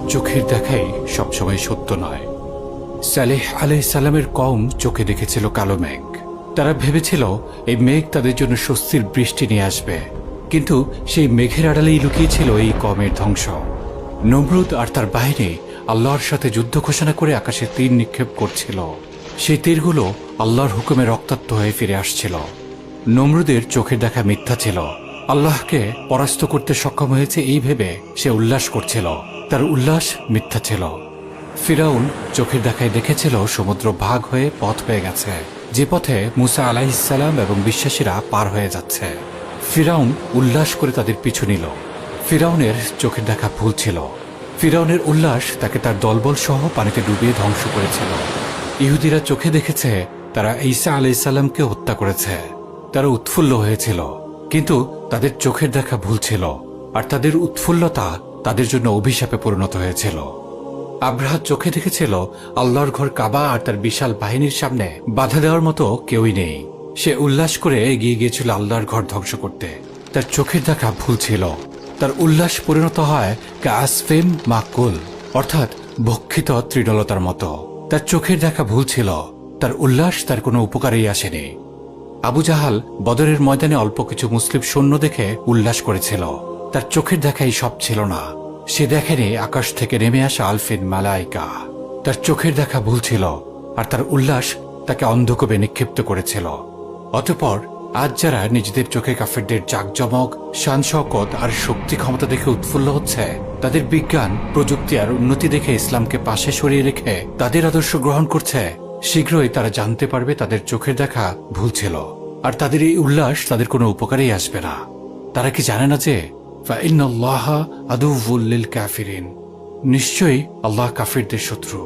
চোখের দেখাই সবসময় সত্য নয়। সালেহ আলাইহিস সালামের কওম চোখে দেখেছিল কালো মেঘ। তারা ভেবেছিল এই মেঘ তাদের জন্য স্বস্তির বৃষ্টি নিয়ে আসবে, কিন্তু সেই মেঘের আড়ালেই লুকিয়েছিল এই কওমের ধ্বংস। নমরুদ আর তার বাহিনী আল্লাহর সাথে যুদ্ধ ঘোষণা করে আকাশে তীর নিক্ষেপ করছিল। সেই তীরগুলো আল্লাহর হুকুমে রক্তাক্ত হয়ে ফিরে আসছিল। নমরুদের চোখের দেখা মিথ্যা ছিল। আল্লাহকে পরাস্ত করতে সক্ষম হয়েছে এই ভেবে সে উল্লাস করছিল। তার উল্লাস মিথ্যা ছিল। ফিরাউন চোখের দেখায় দেখেছিল সমুদ্র ভাগ হয়ে পথ হয়ে গেছে, যে পথে মুসা আলাইহিস সালাম এবং বিশ্বাসীরা পার হয়ে যাচ্ছে। ফিরাউন উল্লাস করে তাদের পিছু নিল। ফিরাউনের চোখের দেখা ভুল ছিল। ফিরাউনের উল্লাস তাকে তার দলবল সহ পানিতে ডুবিয়ে ধ্বংস করেছিল। ইহুদিরা চোখে দেখেছে তারা ঈসা আলাইহিস সালামকে হত্যা করেছে। তারা উৎফুল্ল হয়েছিল, কিন্তু তাদের চোখের দেখা ভুল ছিল, আর তাদের উৎফুল্লতা তাদের জন্য অভিশাপে পরিণত হয়েছিল। আব্রাহা চোখে দেখেছিল আল্লাহর ঘর কাবা আর তার বিশাল বাহিনীর সামনে বাধা দেওয়ার মতো কেউই নেই। সে উল্লাস করে এগিয়ে গিয়েছিল আল্লাহর ঘর ধ্বংস করতে। তার চোখের দেখা ভুল ছিল। তার উল্লাস পরিণত হয় কাসফিম মাকুল, অর্থাৎ ভক্ষিত তৃণলতার মতো। তার চোখের দেখা ভুল ছিল। তার উল্লাস তার কোনো উপকারেই আসেনি। আবু জাহাল বদরের ময়দানে অল্প কিছু মুসলিম সৈন্য দেখে উল্লাস করেছিল। তার চোখের দেখাই সব ছিল না। সে দেখেনি আকাশ থেকে নেমে আসা আলফিন মালাইকা। তার চোখের দেখা ভুল ছিল, আর তার উল্লাস তাকে অন্ধকূপে নিক্ষিপ্ত করেছিল। অতঃপর আজ যারা নিজেদের চোখে কাফেরদের জাকজমক, শান শওকত আর শক্তি ক্ষমতা দেখে উৎফুল্ল হচ্ছে, তাদের বিজ্ঞান, প্রযুক্তি আর উন্নতি দেখে ইসলামকে পাশে সরিয়ে রেখে তাদের আদর্শ গ্রহণ করছে, শীঘ্রই তারা জানতে পারবে তাদের চোখের দেখা ভুল ছিল, আর তাদের এই উল্লাস তাদের কোনো উপকারেই আসবে না। তারা কি জানে না যে ফাইন্নাল্লাহা আদুউল লিল কাফিরিন, নিশ্চয়ই আল্লাহ কাফিরদের শত্রু।